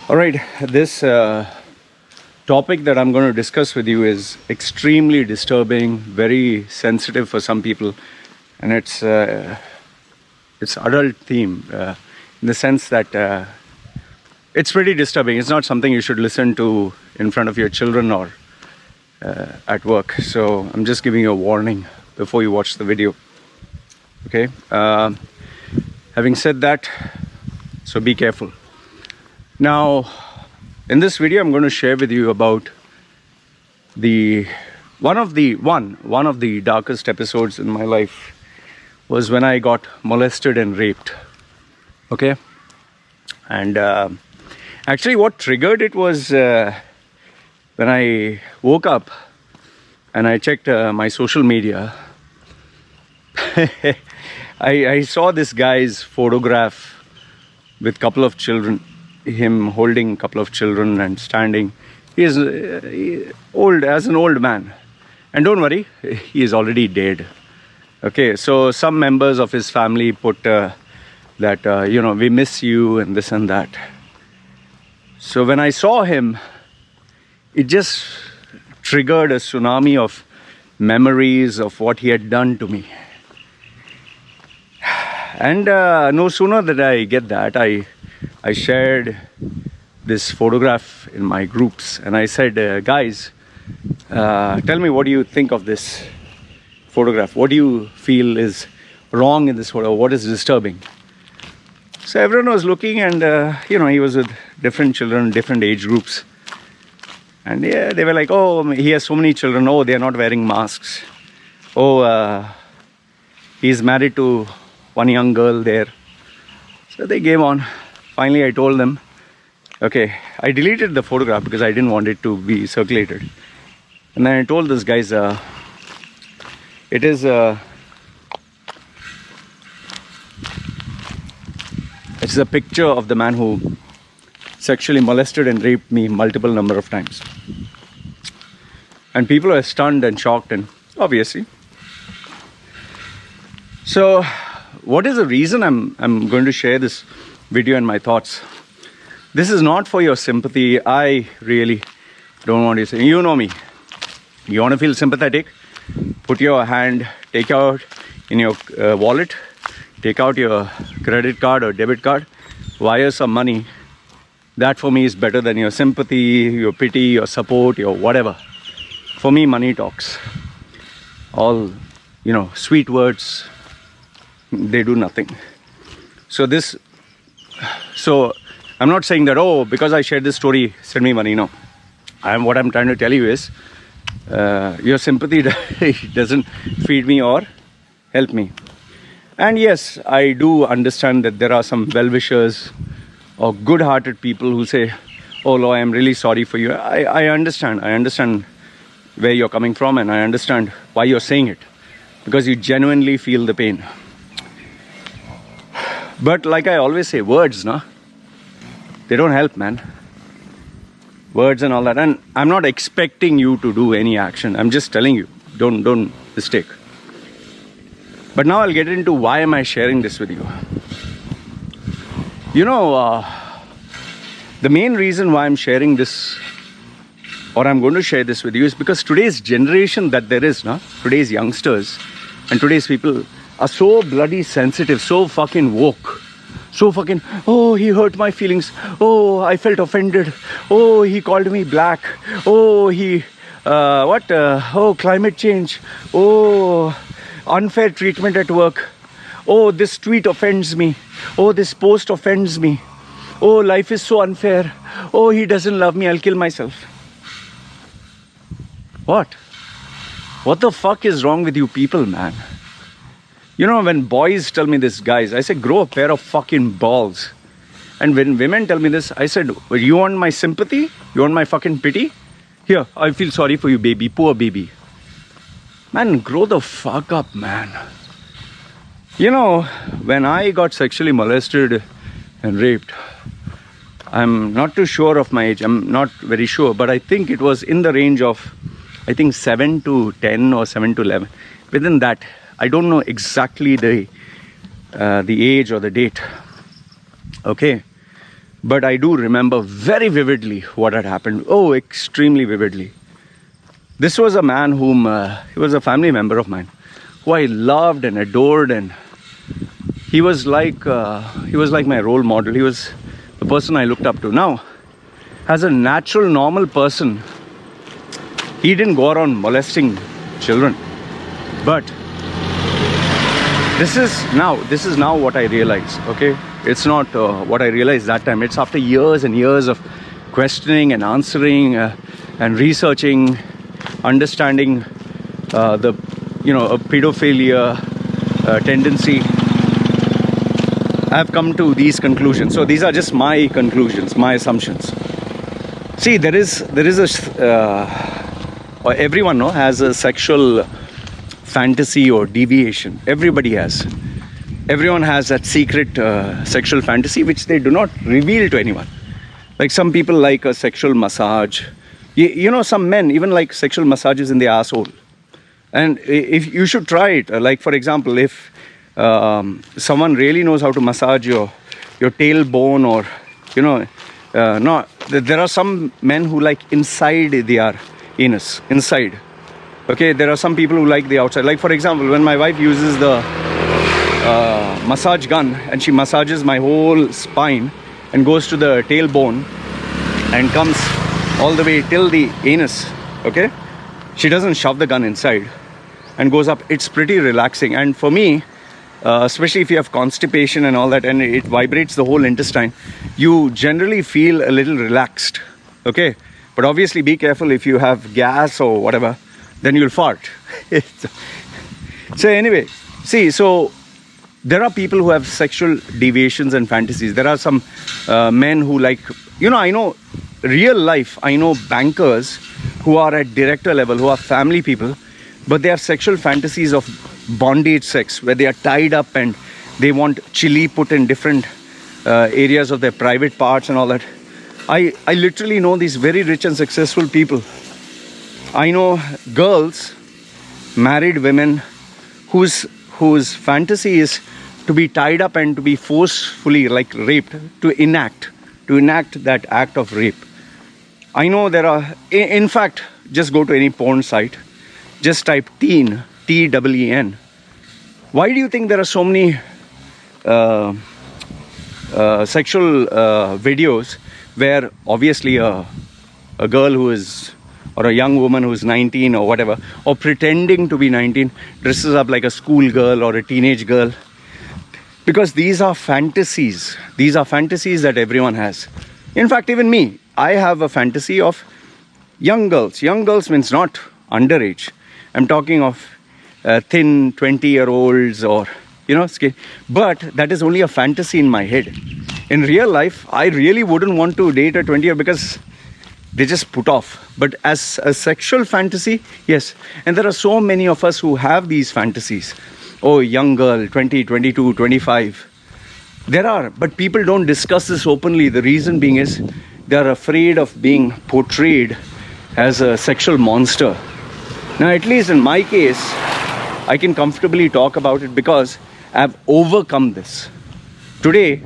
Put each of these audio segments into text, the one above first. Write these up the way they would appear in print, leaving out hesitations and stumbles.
All right, this topic that I'm going to discuss with you is extremely disturbing, very sensitive for some people, and it's adult theme in the sense that it's pretty disturbing. It's not something you should listen to in front of your children or at work. So I'm just giving you a warning before you watch the video. Okay. Having said that, so be careful. Now, in this video, I'm going to share with you about one of the darkest episodes in my life was when I got molested and raped. Okay, and actually, what triggered it was when I woke up and I checked my social media. I saw this guy's photograph with a couple of children, him holding a couple of children and standing. He is old, as an old man. And don't worry, he is already dead. Okay, so some members of his family put that, we miss you and this and that. So when I saw him, it just triggered a tsunami of memories of what he had done to me. And no sooner did I get that, I shared this photograph in my groups and I said, guys, tell me, what do you think of this photograph? What do you feel is wrong in this photo? What is disturbing? So everyone was looking and, he was with different children, different age groups. And yeah, they were like, oh, he has so many children. Oh, they are not wearing masks. Oh, he's married to one young girl there. So they gave on. Finally, I told them, okay, I deleted the photograph because I didn't want it to be circulated. And then I told these guys, it's a picture of the man who sexually molested and raped me multiple number of times. And people were stunned and shocked, and obviously. So, what is the reason I'm going to share this video and my thoughts? This is not for your sympathy. I really don't want to say, you know me. You want to feel sympathetic? Put your hand, take out in your wallet, take out your credit card or debit card, wire some money. That for me is better than your sympathy, your pity, your support, your whatever. For me, money talks. All, sweet words, they do nothing. So I'm not saying that, oh, because I shared this story, send me money. No. What I'm trying to tell you is, your sympathy doesn't feed me or help me. And yes, I do understand that there are some well-wishers or good-hearted people who say, oh, Loy, I'm really sorry for you. I understand. I understand where you're coming from, and I understand why you're saying it. Because you genuinely feel the pain. But like I always say, words, they don't help, man. Words and all that. And I'm not expecting you to do any action. I'm just telling you, don't mistake. But now I'll get into why am I sharing this with you. The main reason why I'm sharing this, or I'm going to share this with you, is because today's generation that there is, today's youngsters and today's people are so bloody sensitive, so fucking woke. So fucking, oh, he hurt my feelings. Oh, I felt offended. Oh, he called me black. Oh, climate change. Oh, unfair treatment at work. Oh, this tweet offends me. Oh, this post offends me. Oh, life is so unfair. Oh, he doesn't love me. I'll kill myself. What? What the fuck is wrong with you people, man? When boys tell me this, guys, I say, grow a pair of fucking balls. And when women tell me this, I said, well, you want my sympathy? You want my fucking pity? Here, I feel sorry for you, baby. Poor baby. Man, grow the fuck up, man. When I got sexually molested and raped, I'm not too sure of my age. I'm not very sure. But I think it was in the range of, 7 to 10 or 7 to 11. Within that, I don't know exactly the age or the date. Okay. But I do remember very vividly what had happened. Oh, extremely vividly. This was a man whom, he was a family member of mine, who I loved and adored, and he was like my role model. He was the person I looked up to. Now, as a natural, normal person, he didn't go around molesting children. But this is now what I realize, okay? It's not what I realized that time. It's after years and years of questioning and answering and researching, understanding a pedophilia tendency. I've come to these conclusions. So these are just my conclusions, my assumptions. See, there is everyone has a sexual fantasy or deviation. Everybody has. Everyone has that secret sexual fantasy which they do not reveal to anyone. Like some people like a sexual massage. Some men even like sexual massages in the asshole. And if you should try it. Like for example, if someone really knows how to massage your tailbone, or there are some men who like inside their anus, inside. Okay, there are some people who like the outside. Like for example, when my wife uses the massage gun and she massages my whole spine and goes to the tailbone and comes all the way till the anus, okay, she doesn't shove the gun inside and goes up. It's pretty relaxing. And for me, especially if you have constipation and all that, and it vibrates the whole intestine, you generally feel a little relaxed, okay? But obviously be careful. If you have gas or whatever, then you'll fart. So anyway, see, so there are people who have sexual deviations and fantasies. There are some men who like, I know real life, I know bankers who are at director level, who are family people, but they have sexual fantasies of bondage sex, where they are tied up and they want chili put in different areas of their private parts and all that. I literally know these very rich and successful people. I know girls, married women, whose fantasy is to be tied up and to be forcefully like raped, to enact that act of rape. I know there are, in fact, just go to any porn site, just type teen, T-E-E-N. Why do you think there are so many sexual videos where obviously a girl who is, or a young woman who's 19 or whatever, or pretending to be 19, dresses up like a school girl or a teenage girl? Because these are fantasies. These are fantasies that everyone has. In fact, even me, I have a fantasy of young girls. Young girls means not underage. I'm talking of thin 20-year-olds or, skinny. But that is only a fantasy in my head. In real life, I really wouldn't want to date a 20-year because they just put off. But as a sexual fantasy, yes. And there are so many of us who have these fantasies. Oh, young girl, 20, 22, 25. There are, but people don't discuss this openly. The reason being is they are afraid of being portrayed as a sexual monster. Now, at least in my case, I can comfortably talk about it because I've overcome this. Today,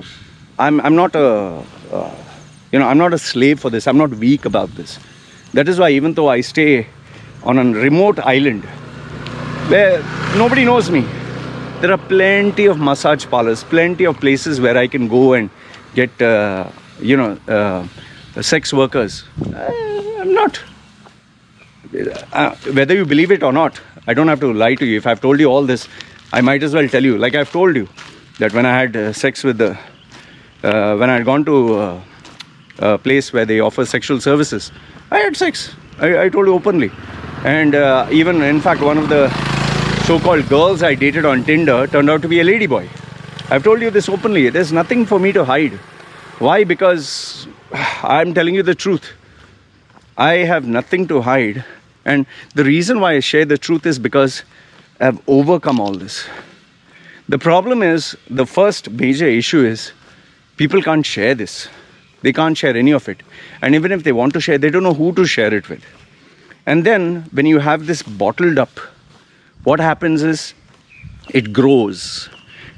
I'm not I'm not a slave for this. I'm not weak about this. That is why even though I stay on a remote island where nobody knows me, there are plenty of massage parlors, plenty of places where I can go and get, sex workers. I'm not. Whether you believe it or not, I don't have to lie to you. If I've told you all this, I might as well tell you. Like I've told you that when I had sex with when I had gone to a place where they offer sexual services, I had sex. I told you openly. And even, in fact, one of the so-called girls I dated on Tinder turned out to be a ladyboy. I've told you this openly. There's nothing for me to hide. Why? Because I'm telling you the truth. I have nothing to hide. And the reason why I share the truth is because I've overcome all this. The problem is, the first major issue is, people can't share this. They can't share any of it. And even if they want to share, they don't know who to share it with. And then when you have this bottled up, what happens is it grows.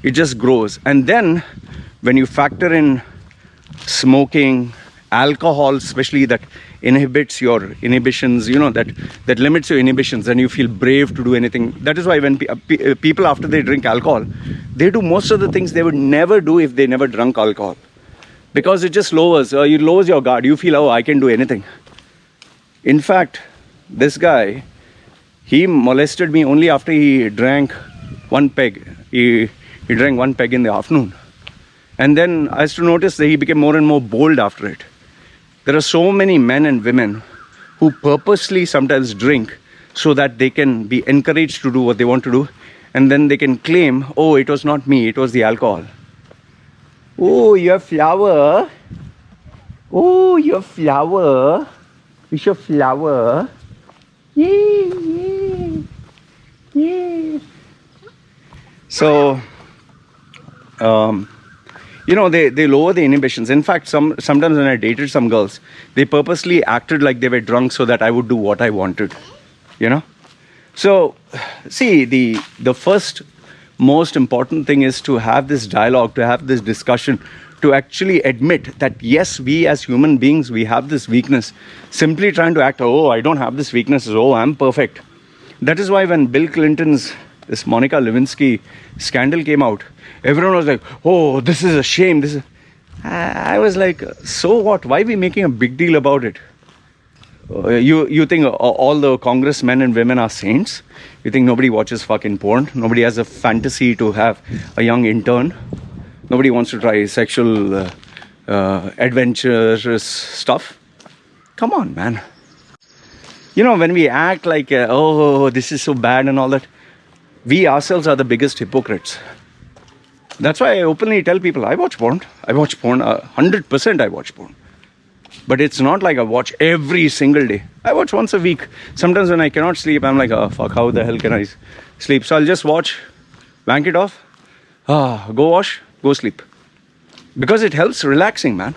It just grows. And then when you factor in smoking, alcohol, especially that inhibits your inhibitions, that limits your inhibitions, and you feel brave to do anything. That is why when people, after they drink alcohol, they do most of the things they would never do if they never drunk alcohol. Because it just lowers your guard. You feel, oh, I can do anything. In fact, this guy, he molested me only after he drank one peg. He drank one peg in the afternoon. And then I used to notice that he became more and more bold after it. There are so many men and women who purposely sometimes drink so that they can be encouraged to do what they want to do. And then they can claim, oh, it was not me, it was the alcohol. Oh, your flower. Oh, your flower. It's your flower. Yeah. So, they lower the inhibitions. In fact, sometimes when I dated some girls, they purposely acted like they were drunk so that I would do what I wanted. So, see, the first most important thing is to have this dialogue, to have this discussion, to actually admit that yes, we as human beings, we have this weakness. Simply trying to act, oh, I don't have this weakness, oh, I'm perfect. That is why when Bill Clinton's this Monica Lewinsky scandal came out, everyone was like, oh, this is a shame. I was like, so what? Why are we making a big deal about it? You think all the congressmen and women are saints? You think nobody watches fucking porn? Nobody has a fantasy to have a young intern? Nobody wants to try sexual adventurous stuff? Come on, man. When we act like, oh, this is so bad and all that, we ourselves are the biggest hypocrites. That's why I openly tell people, I watch porn. 100% I watch porn. But it's not like I watch every single day. I watch once a week. Sometimes when I cannot sleep, I'm like, oh, fuck, how the hell can I sleep? So I'll just watch, wank it off, go wash, go sleep. Because it helps relaxing, man.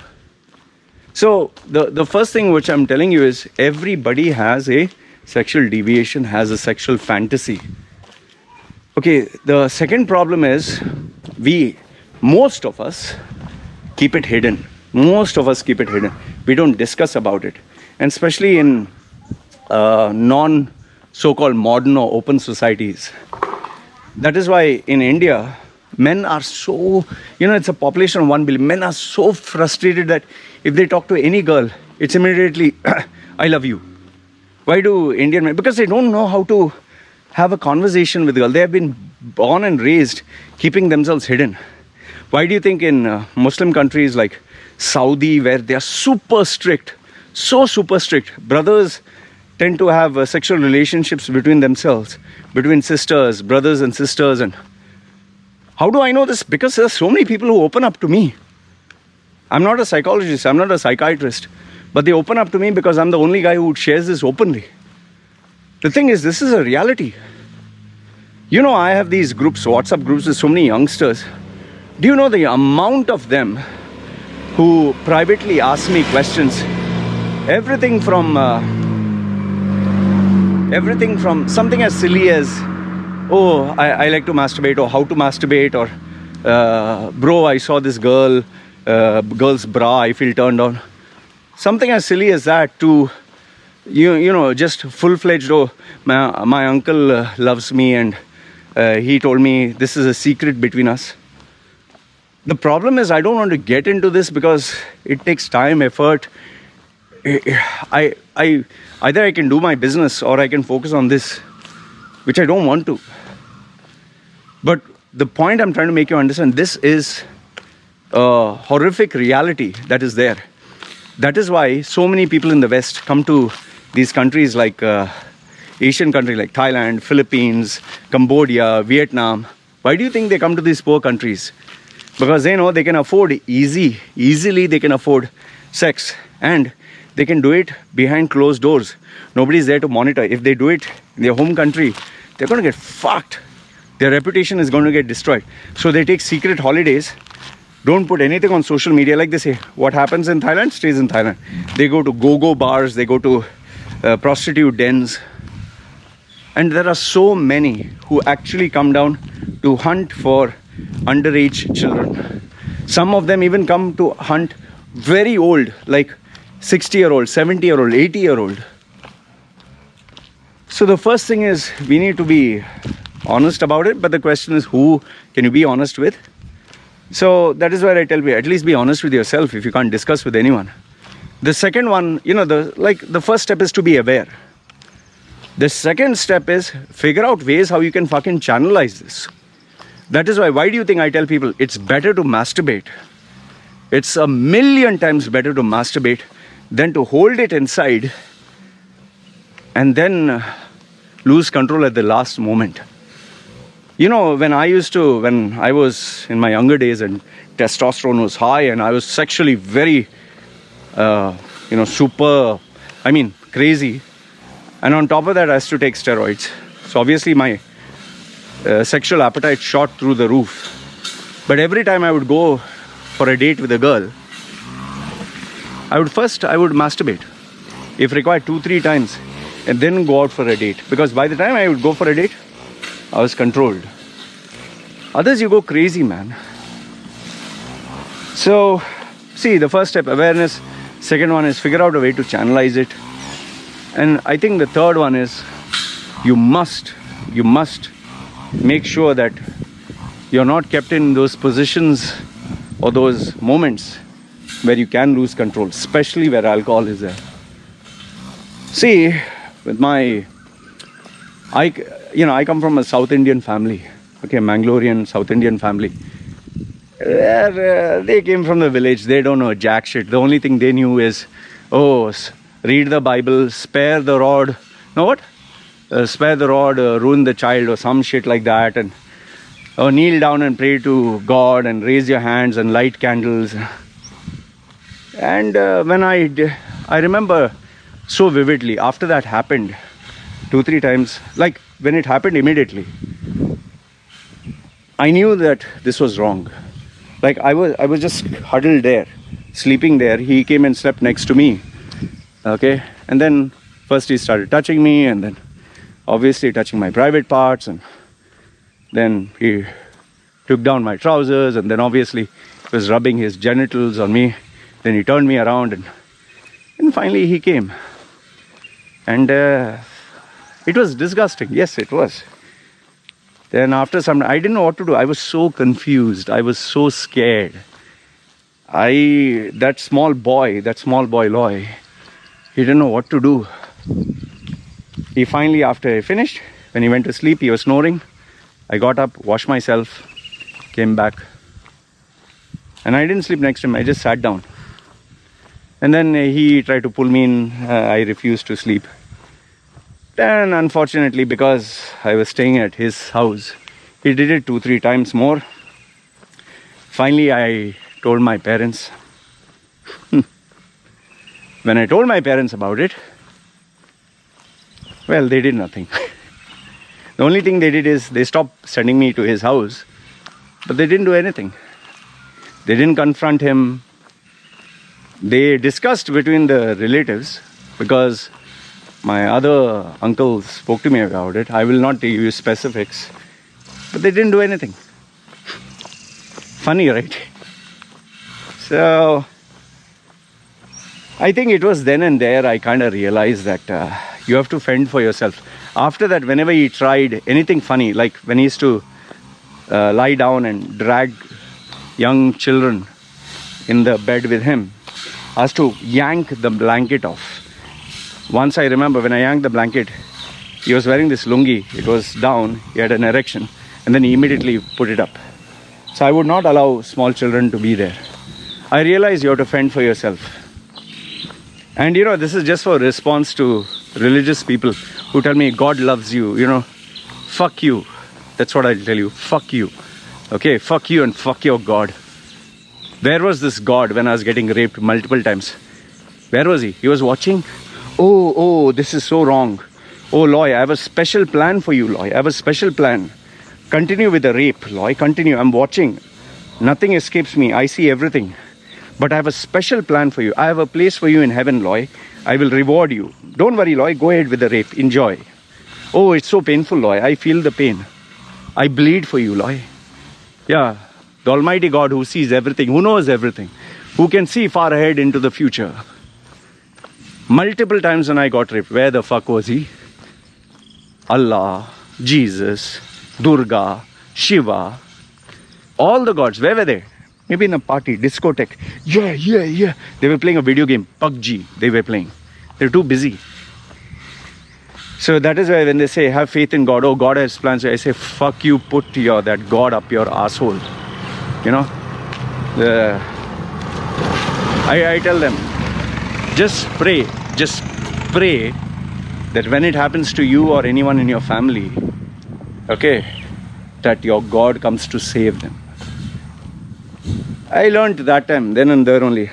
So the first thing which I'm telling you is everybody has a sexual deviation, has a sexual fantasy. Okay, the second problem is most of us keep it hidden. Most of us keep it hidden. We don't discuss about it. And especially in so-called modern or open societies. That is why in India, men are so, it's a population of 1 billion. Men are so frustrated that if they talk to any girl, it's immediately, I love you. Why do Indian men? Because they don't know how to have a conversation with a girl. They have been born and raised keeping themselves hidden. Why do you think in Muslim countries like Saudi, where they are super strict, so super strict, brothers tend to have sexual relationships between themselves, between sisters, brothers and sisters. And how do I know this? Because there are so many people who open up to me. I'm not a psychologist, I'm not a psychiatrist, but they open up to me because I'm the only guy who shares this openly. The thing is, this is a reality. I have these groups, WhatsApp groups with so many youngsters. Do you know the amount of them who privately ask me questions? Everything from something as silly as, oh, I like to masturbate, or how to masturbate, or bro, I saw this girl's bra, I feel turned on. Something as silly as that to, just full-fledged, oh, my uncle loves me and he told me this is a secret between us. The problem is I don't want to get into this because it takes time, effort. Either I can do my business or I can focus on this, which I don't want to. But the point I'm trying to make you understand, this is a horrific reality that is there. That is why so many people in the West come to these countries like Asian countries like Thailand, Philippines, Cambodia, Vietnam. Why do you think they come to these poor countries? Because they know they can afford easily they can afford sex, and they can do it behind closed doors. Nobody's there to monitor. If they do it in their home country, they're going to get fucked. Their reputation is going to get destroyed. So they take secret holidays, don't put anything on social media. Like they say, what happens in Thailand stays in Thailand. They go to go-go bars, they go to prostitute dens. And there are so many who actually come down to hunt for underage children. Some of them even come to hunt very old, like 60-year-old, 70-year-old, 80-year-old. So the first thing is we need to be honest about it, but the question is, who can you be honest with? So that is where I tell you, at least be honest with yourself if you can't discuss with anyone. The second one, the first step is to be aware. The second step is figure out ways how you can fucking channelize this. That is why do you think I tell people it's better to masturbate? It's 1,000,000 times better to masturbate than to hold it inside and then lose control at the last moment. When I was in my younger days and testosterone was high and I was sexually very, super, crazy. And on top of that, I used to take steroids. So obviously my sexual appetite shot through the roof. But every time I would go for a date with a girl, I would masturbate. If required 2-3 times. And then go out for a date. Because by the time I would go for a date, I was controlled. Others, you go crazy, man. So, see, the first step, awareness. Second one is figure out a way to channelize it. And I think the third one is you must make sure that you're not kept in those positions or those moments where you can lose control, especially where alcohol is there. See, with I come from a South Indian family, okay, Mangalorean South Indian family. They came from the village. They don't know jack shit. The only thing they knew is, read the Bible, spare the rod. Know what? Spare the rod, ruin the child, or some shit like that, and kneel down and pray to God and raise your hands and light candles. And when I remember so vividly, after that happened 2-3 times, like when it happened immediately, I knew that this was wrong. Like I was just huddled there, sleeping there. He came and slept next to me. Okay, and then first he started touching me, and then obviously touching my private parts, and then he took down my trousers, and then obviously was rubbing his genitals on me. Then he turned me around, and finally he came. And it was disgusting. Yes, it was. Then after some, I didn't know what to do. I was so confused. I was so scared. That small boy Loy, he didn't know what to do. He finally, after I finished, when he went to sleep, he was snoring. I got up, washed myself, came back. And I didn't sleep next to him. I just sat down. And then he tried to pull me in. I refused to sleep. Then unfortunately, because I was staying at his house, he did it 2-3 times more. Finally, I told my parents. When I told my parents about it, well, they did nothing. The only thing they did is they stopped sending me to his house, but they didn't do anything. They didn't confront him. They discussed between the relatives, because my other uncles spoke to me about it. I will not use specifics, but they didn't do anything. Funny, right? So I think it was then and there I kind of realized that you have to fend for yourself. After that, whenever he tried anything funny, like when he used to lie down and drag young children in the bed with him, I has to yank the blanket off. Once I remember when I yanked the blanket, he was wearing this lungi. It was down, he had an erection, and then he immediately put it up. So I would not allow small children to be there. I realized you have to fend for yourself. And this is just for response to religious people who tell me God loves you, fuck you. That's what I'll tell you, fuck you. Okay, fuck you and fuck your God. Where was this God when I was getting raped multiple times? Where was he? He was watching. Oh, this is so wrong. Oh, Loy, I have a special plan for you, Loy. I have a special plan. Continue with the rape, Loy. Continue. I'm watching. Nothing escapes me. I see everything. But I have a special plan for you. I have a place for you in heaven, Loy. I will reward you. Don't worry, Loy. Go ahead with the rape. Enjoy. Oh, it's so painful, Loy. I feel the pain. I bleed for you, Loy. Yeah. The Almighty God who sees everything, who knows everything, who can see far ahead into the future. Multiple times when I got raped, where the fuck was he? Allah, Jesus, Durga, Shiva, all the gods, where were they? Maybe in a party, discotheque. Yeah. They were playing a video game, PUBG, they were playing. They're too busy. So that is why when they say, have faith in God, oh, God has plans, I say, fuck you, put that God up your asshole. You know? I tell them, just pray that when it happens to you or anyone in your family, okay, that your God comes to save them. I learned that time, then and there only.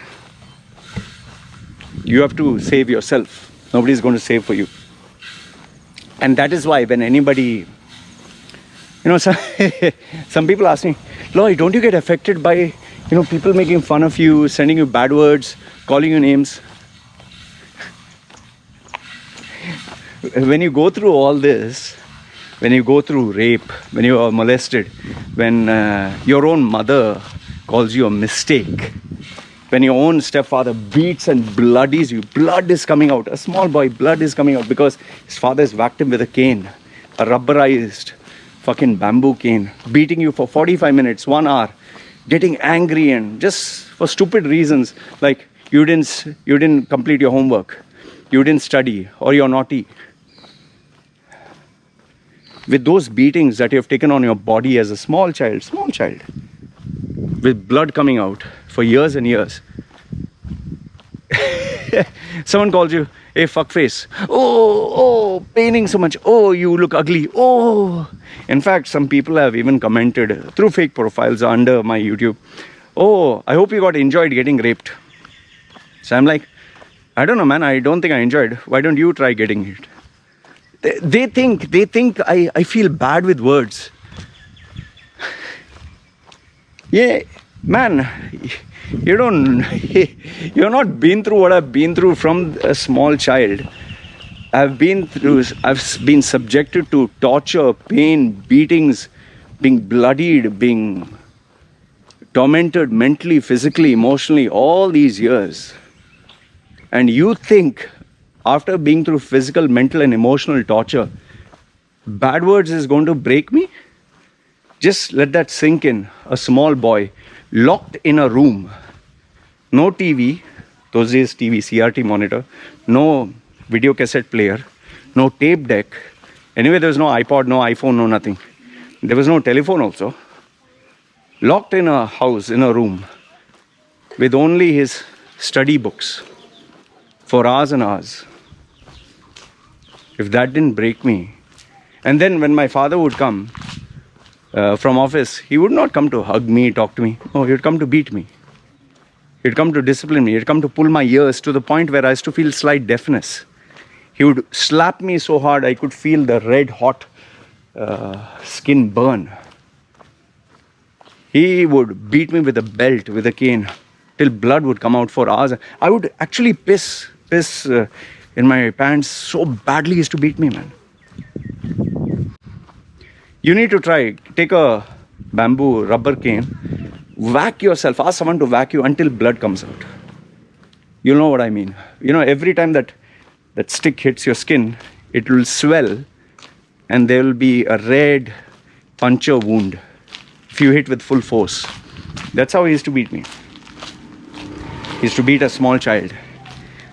You have to save yourself. Nobody is going to save for you. And that is why when anybody, some people ask me, Loy, don't you get affected by, people making fun of you, sending you bad words, calling you names? When you go through all this, when you go through rape, when you are molested, when your own mother calls you a mistake, when your own stepfather beats and bloodies you, blood is coming out, a small boy, blood is coming out because his father has whacked him with a cane, a rubberized fucking bamboo cane, beating you for 45 minutes, 1 hour, getting angry and just for stupid reasons like you didn't complete your homework, you didn't study, or you're naughty. With those beatings that you have taken on your body as a small child, with blood coming out for years and years. Someone calls you, hey, fuckface. Oh, paining so much. Oh, you look ugly. Oh. In fact, some people have even commented through fake profiles under my YouTube, oh, I hope you enjoyed getting raped. So I'm like, I don't know, man. I don't think I enjoyed. Why don't you try getting it? They think I feel bad with words. Yeah, man, you're not been through what I've been through from a small child. I've been subjected to torture, pain, beatings, being bloodied, being tormented mentally, physically, emotionally, all these years. And you think after being through physical, mental and emotional torture, bad words is going to break me? Just let that sink in. A small boy locked in a room, no TV, those days TV, CRT monitor, no video cassette player, no tape deck. Anyway, there was no iPod, no iPhone, no nothing. There was no telephone also. Locked in a house, in a room, with only his study books for hours and hours. If that didn't break me. And then when my father would come from office, he would not come to hug me, talk to me. No, he would come to beat me. He'd come to discipline me. He'd come to pull my ears to the point where I used to feel slight deafness. He would slap me so hard I could feel the red hot skin burn. He would beat me with a belt, with a cane, till blood would come out for hours. I would actually piss in my pants so badly he used to beat me, man. You need to try. Take a bamboo rubber cane, whack yourself, ask someone to whack you until blood comes out. You'll know what I mean. Every time that stick hits your skin, it will swell and there will be a red puncture wound if you hit with full force. That's how he used to beat me. He used to beat a small child.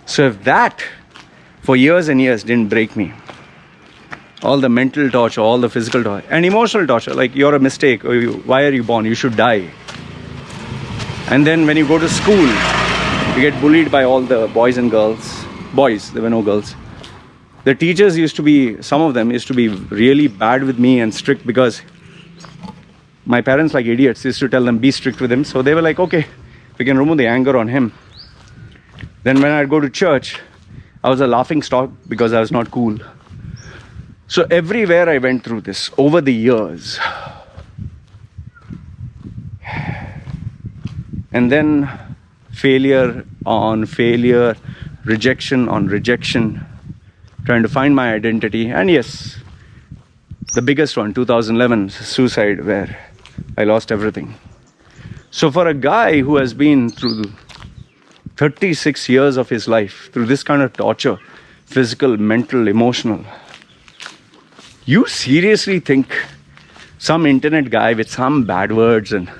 So if that for years and years didn't break me, all the mental torture, all the physical torture, and emotional torture, like you're a mistake, or why are you born, you should die. And then when you go to school, you get bullied by all the boys and girls. Boys, there were no girls. The teachers some of them used to be really bad with me and strict because my parents, like idiots, used to tell them, be strict with him. So they were like, okay, we can remove the anger on him. Then when I'd go to church, I was a laughing stock because I was not cool. So everywhere I went through this over the years. And then failure on failure, rejection on rejection, trying to find my identity. And yes, the biggest one, 2011, suicide, where I lost everything. So for a guy who has been through 36 years of his life through this kind of torture, physical, mental, emotional. You seriously think some internet guy with some bad words and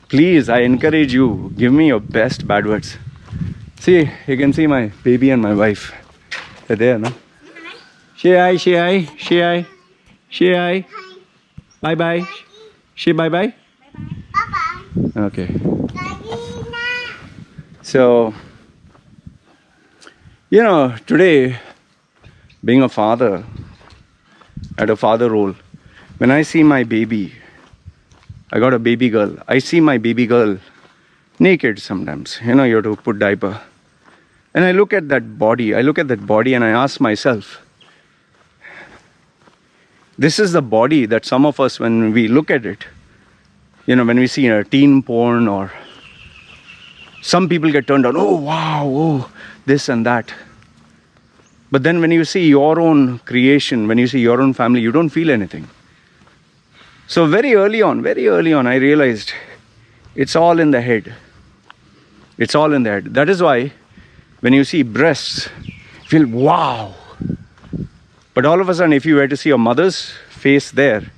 please, I encourage you, give me your best bad words. See, you can see my baby and my wife. They're there, no? Say hi, say hi, say hi, say hi. Bye bye. Say bye bye. Bye-bye. Okay. Daddy, So, you know, today, being a father, at a father role, when I see my baby, I got a baby girl. I see my baby girl naked sometimes. You know, you have to put diaper. And I look at that body. And I ask myself, this is the body that some of us, when we look at it, you know, when we see a teen porn, or some people get turned on, oh wow, oh, this and that. But then when you see your own creation, when you see your own family, you don't feel anything. So very early on, I realized it's all in the head. It's all in the head. That is why when you see breasts, you feel wow. But all of a sudden, if you were to see your mother's face there,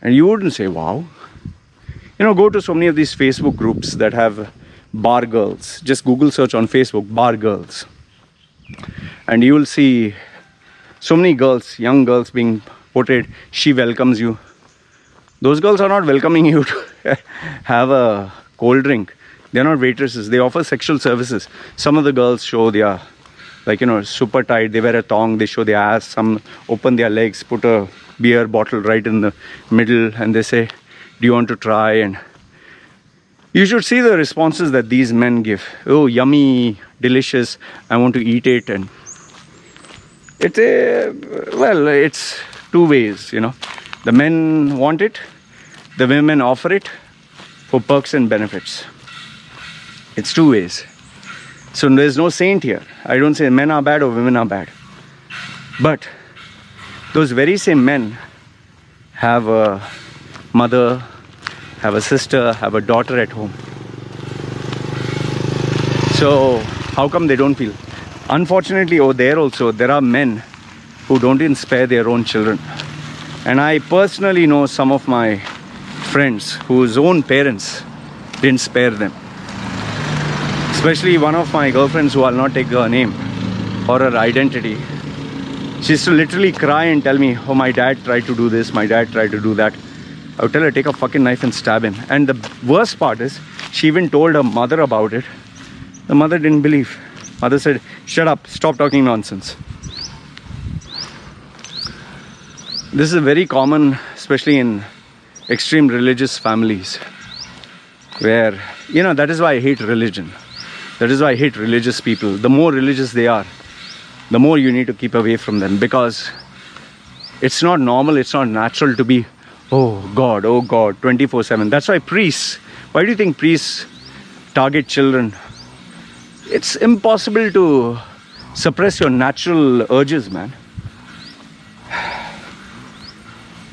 and you wouldn't say wow. You know, go to so many of these Facebook groups that have bar girls. Just Google search on Facebook, bar girls. And you will see so many girls, young girls being portrayed. She welcomes you. Those girls are not welcoming you to have a cold drink. They're not waitresses. They offer sexual services. Some of the girls show their, like, you know, super tight. They wear a thong. They show their ass. Some open their legs, put a beer bottle right in the middle, and they say, do you want to try? And you should see the responses that these men give. Oh, yummy, delicious, I want to eat it. And it's it's two ways, you know. The men want it, the women offer it for perks and benefits. It's two ways. So there's no saint here. I don't say men are bad or women are bad. But those very same men have a mother, have a sister, have a daughter at home. So how come they don't feel? Unfortunately, over there also, there are men who don't even spare their own children. And I personally know some of my friends whose own parents didn't spare them. Especially one of my girlfriends, who I'll not take her name or her identity. She used to literally cry and tell me, oh, my dad tried to do this, my dad tried to do that. I would tell her, take a fucking knife and stab him. And the worst part is, she even told her mother about it. The mother didn't believe. Mother said, shut up, stop talking nonsense. This is very common, especially in extreme religious families, where, you know, that is why I hate religion. That is why I hate religious people. The more religious they are, the more you need to keep away from them, because it's not normal, it's not natural to be, oh God, 24/7. That's why priests, why do you think priests target children? It's impossible to suppress your natural urges, man.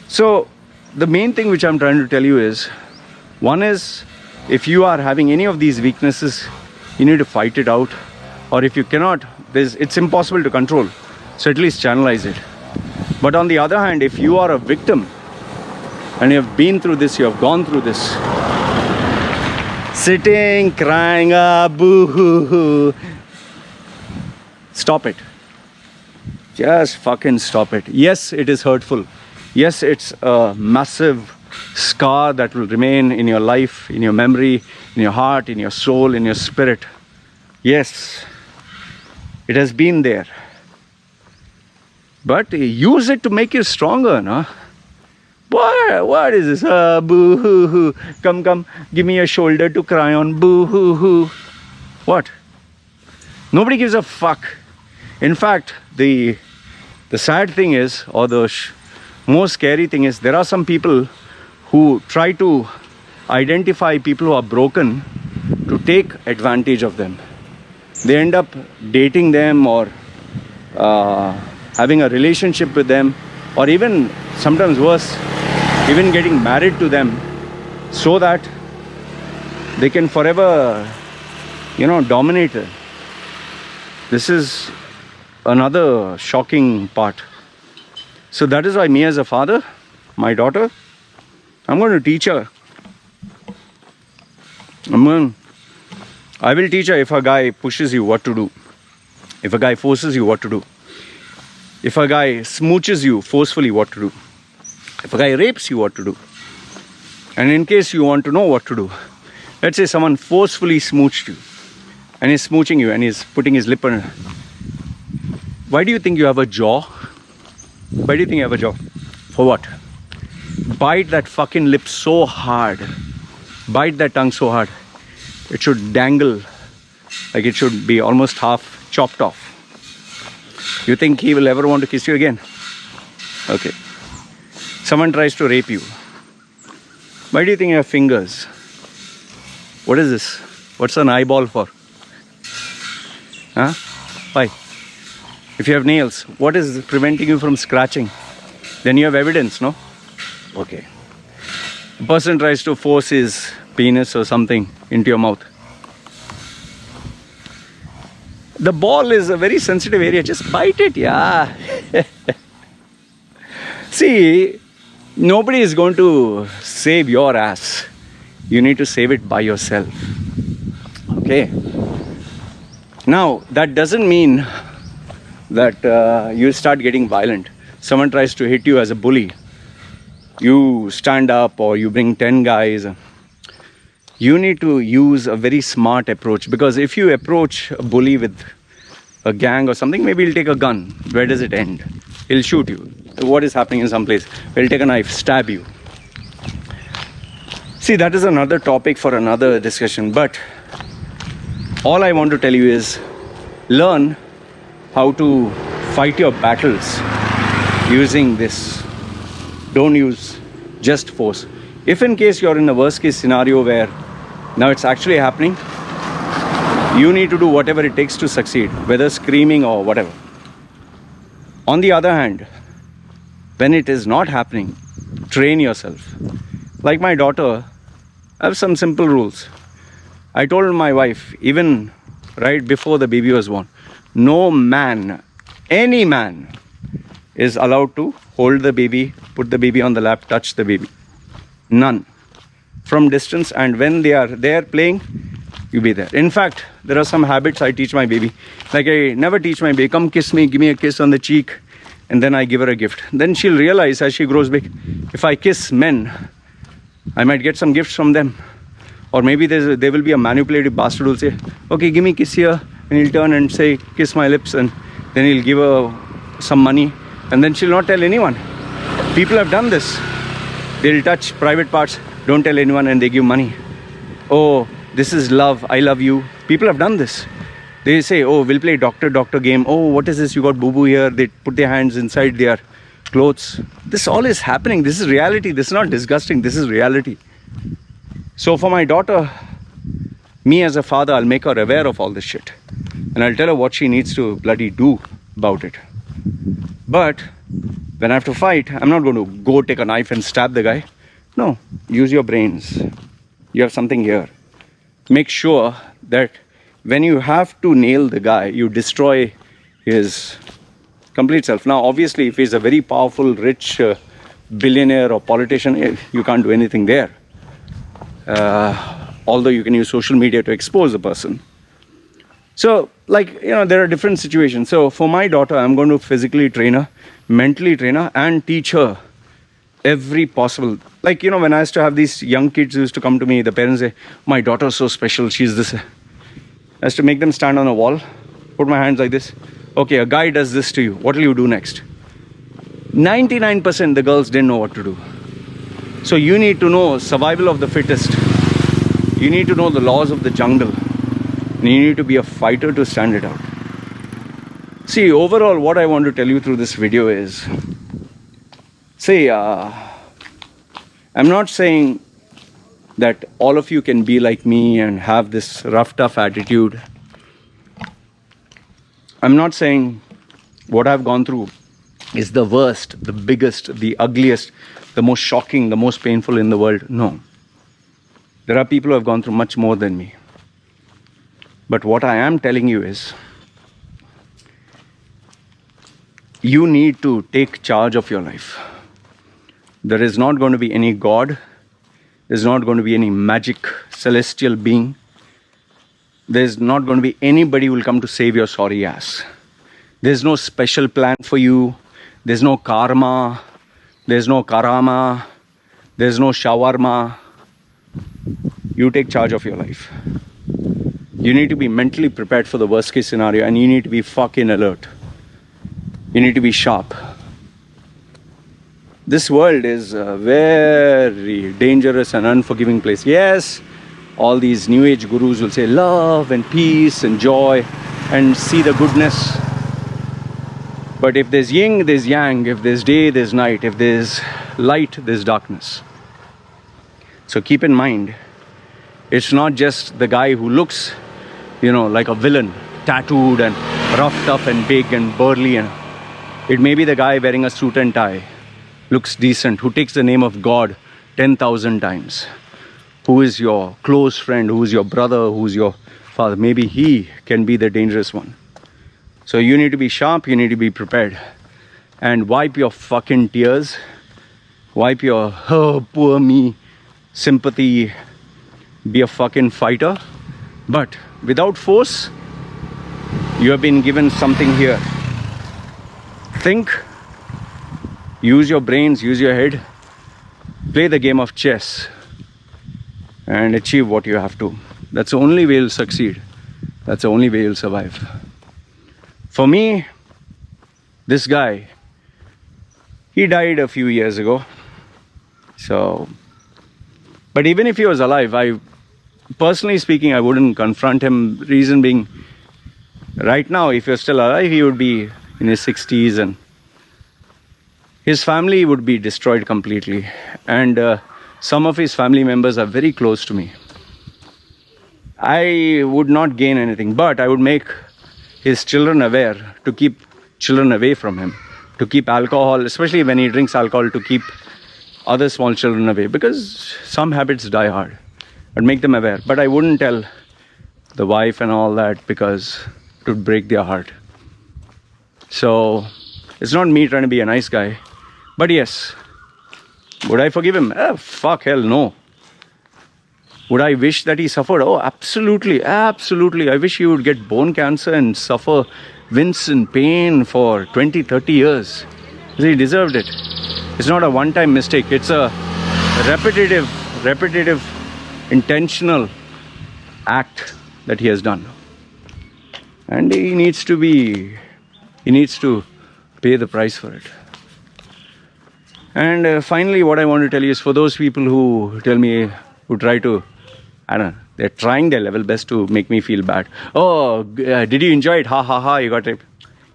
So the main thing which I'm trying to tell you is, one is, if you are having any of these weaknesses, you need to fight it out. Or if you cannot, it's impossible to control. So at least channelize it. But on the other hand, if you are a victim and you have been through this, you have gone through this, sitting, crying, boo-hoo-hoo, stop it. Just fucking stop it. Yes, it is hurtful. Yes, it's a massive scar that will remain in your life, in your memory, in your heart, in your soul, in your spirit. Yes, it has been there. But use it to make you stronger, no? What is this? Boo-hoo-hoo. Come, give me a shoulder to cry on. Boo-hoo-hoo. What? Nobody gives a fuck. In fact, the sad thing is, or the most scary thing is, there are some people who try to identify people who are broken to take advantage of them. They end up dating them, or having a relationship with them, or even sometimes worse, even getting married to them so that they can forever, dominate her. This is another shocking part. So that is why me as a father, my daughter, I'm going to teach her. I will teach her if a guy pushes you, what to do. If a guy forces you, what to do. If a guy smooches you forcefully, what to do. If a guy rapes you, what to do. And in case you want to know what to do, let's say someone forcefully smooched you and he's smooching you and he's putting his lip on. Why do you think you have a jaw? Why do you think you have a jaw? For what? Bite that fucking lip so hard. Bite that tongue so hard. It should dangle. Like it should be almost half chopped off. You think he will ever want to kiss you again? Okay. Someone tries to rape you. Why do you think you have fingers? What is this? What's an eyeball for? Huh? Why? If you have nails, what is preventing you from scratching? Then you have evidence, no? Okay. A person tries to force his penis or something into your mouth. The ball is a very sensitive area. Just bite it, yeah. See, nobody is going to save your ass. You need to save it by yourself. Okay. Now, that doesn't mean that you start getting violent. Someone tries to hit you as a bully. You stand up or you bring 10 guys. You need to use a very smart approach, because if you approach a bully with a gang or something, maybe he'll take a gun. Where does it end? He'll shoot you. What is happening in some place? He'll take a knife, stab you. See, that is another topic for another discussion. But all I want to tell you is learn how to fight your battles using this. Don't use just force. If in case you're in a worst case scenario where now it's actually happening, you need to do whatever it takes to succeed, whether screaming or whatever. On the other hand, when it is not happening, train yourself. Like my daughter, I have some simple rules. I told my wife, even right before the baby was born, no man, any man, is allowed to hold the baby, put the baby on the lap, touch the baby. None. From distance, and when they are there playing, you be there. In fact, there are some habits I teach my baby. Like I never teach my baby, come kiss me, give me a kiss on the cheek, and then I give her a gift. Then she'll realize as she grows big, if I kiss men, I might get some gifts from them. Or maybe there will be a manipulative bastard who will say, okay, give me a kiss here. And he'll turn and say, kiss my lips. And then he'll give her some money. And then she'll not tell anyone. People have done this. They'll touch private parts, don't tell anyone, and they give money. Oh, this is love, I love you. People have done this. They say, oh, we'll play doctor game. Oh, what is this? You got boo-boo here. They put their hands inside their clothes. This all is happening. This is reality. This is not disgusting. This is reality. So for my daughter, me as a father, I'll make her aware of all this shit. And I'll tell her what she needs to bloody do about it. But when I have to fight, I'm not going to go take a knife and stab the guy. No, use your brains. You have something here. Make sure that when you have to nail the guy, you destroy his complete self. Now, obviously, if he's a very powerful, rich billionaire or politician, you can't do anything there. Although you can use social media to expose the person. So, there are different situations. So, for my daughter, I'm going to physically train her, mentally train her, and teach her every possible. When I used to have these young kids who used to come to me, the parents say, my daughter's so special, she's this. I used to make them stand on a wall, put my hands like this. Okay, a guy does this to you. What will you do next? 99% the girls didn't know what to do. So you need to know survival of the fittest. You need to know the laws of the jungle. And you need to be a fighter to stand it out. See, overall, what I want to tell you through this video is, I'm not saying that all of you can be like me and have this rough, tough attitude. I'm not saying what I've gone through is the worst, the biggest, the ugliest, the most shocking, the most painful in the world. No. There are people who have gone through much more than me. But what I am telling you is, you need to take charge of your life. There is not going to be any God. There's not going to be any magic celestial being. There's not going to be anybody who will come to save your sorry ass. There's no special plan for you. There's no karma. There's no karama. There's no shawarma. You take charge of your life. You need to be mentally prepared for the worst case scenario, and you need to be fucking alert. You need to be sharp. This world is a very dangerous and unforgiving place. Yes, all these new age gurus will say love and peace and joy and see the goodness. But if there's yin, there's yang. If there's day, there's night. If there's light, there's darkness. So keep in mind, it's not just the guy who looks, like a villain, tattooed and roughed up and big and burly. And it may be the guy wearing a suit and tie, looks decent, who takes the name of God 10,000 times, who is your close friend, who is your brother, who is your father. Maybe he can be the dangerous one. So you need to be sharp, you need to be prepared. And wipe your fucking tears. Wipe your, oh, poor me, sympathy. Be a fucking fighter. But without force, you have been given something here. Think. Use your brains, use your head. Play the game of chess. And achieve what you have to. That's the only way you'll succeed. That's the only way you'll survive. For me, this guy, he died a few years ago. But even if he was alive, personally speaking, I wouldn't confront him. Reason being, right now, if you're still alive, he would be in his 60s and his family would be destroyed completely. And some of his family members are very close to me. I would not gain anything, but I would make his children aware to keep children away from him, to keep alcohol, especially when he drinks alcohol, to keep other small children away, because some habits die hard. I'd make them aware, but I wouldn't tell the wife and all that because it would break their heart. So it's not me trying to be a nice guy, but yes, would I forgive him? Fuck hell no. Would I wish that he suffered? Oh, absolutely, absolutely. I wish he would get bone cancer and suffer wince and pain for 20, 30 years. He deserved it. It's not a one-time mistake. It's a repetitive, intentional act that he has done. And he needs to pay the price for it. And finally, what I want to tell you is, for those people who tell me, who try to, they're trying their level best to make me feel bad. Oh, did you enjoy it? Ha ha ha, you got it.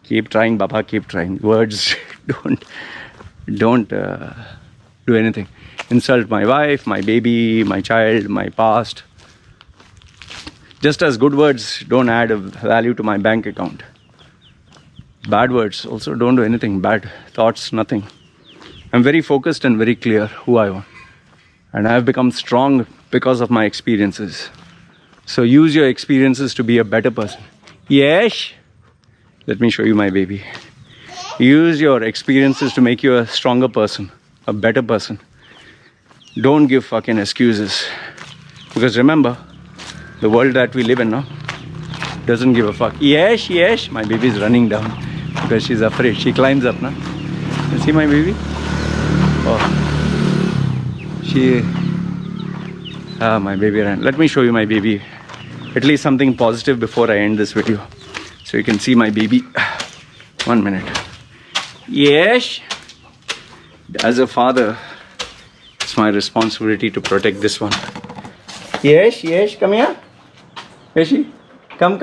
Keep trying, Baba, keep trying. Words don't do anything. Insult my wife, my baby, my child, my past. Just as good words don't add a value to my bank account. Bad words also don't do anything. Bad thoughts, nothing. I'm very focused and very clear who I want. And I have become strong because of my experiences. So use your experiences to be a better person. Yes. Let me show you my baby. Use your experiences to make you a stronger person, a better person. Don't give fucking excuses. Because remember, the world that we live in now doesn't give a fuck. Yes, yes. My baby is running down because she's afraid. She climbs up now. You see my baby? Oh. My baby ran. Let me show you my baby. At least something positive before I end this video. So you can see my baby. 1 minute. Yes. As a father, it's my responsibility to protect this one. Yes, yes. Come here. Yeshi. Come.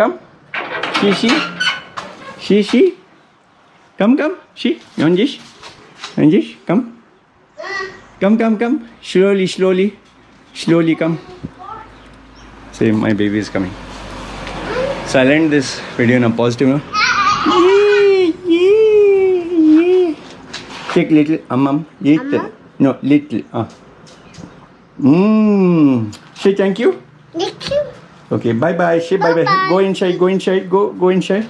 She. Come. She. Yonjish. Come. Come. Slowly come. See, my baby is coming. So I'll end this video in a positive note. Take little, little. No, little. Say thank you. Thank you. Okay, bye bye. Say bye bye. Bye-bye. Go inside. Go inside. Go inside.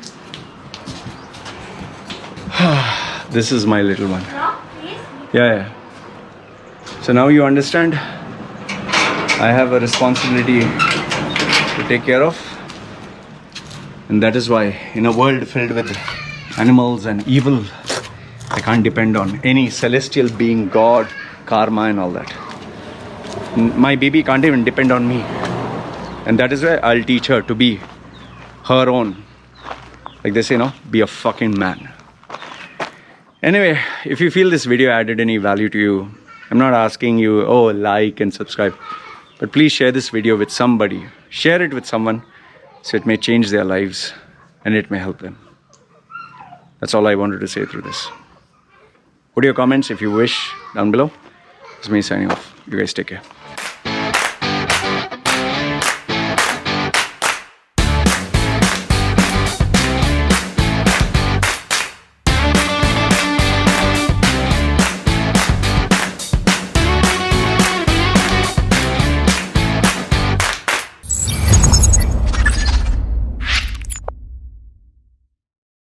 This is my little one. Yeah. So now you understand. I have a responsibility to take care of, and that is why, in a world filled with animals and evil, I can't depend on any celestial being, God, karma, and all that. My baby can't even depend on me. And that is why I'll teach her to be her own. Like they say, be a fucking man. Anyway, if you feel this video added any value to you, I'm not asking you, like and subscribe. But please share this video with somebody. Share it with someone so it may change their lives and it may help them. That's all I wanted to say through this. Put your comments if you wish down below. It's me signing off. You guys take care.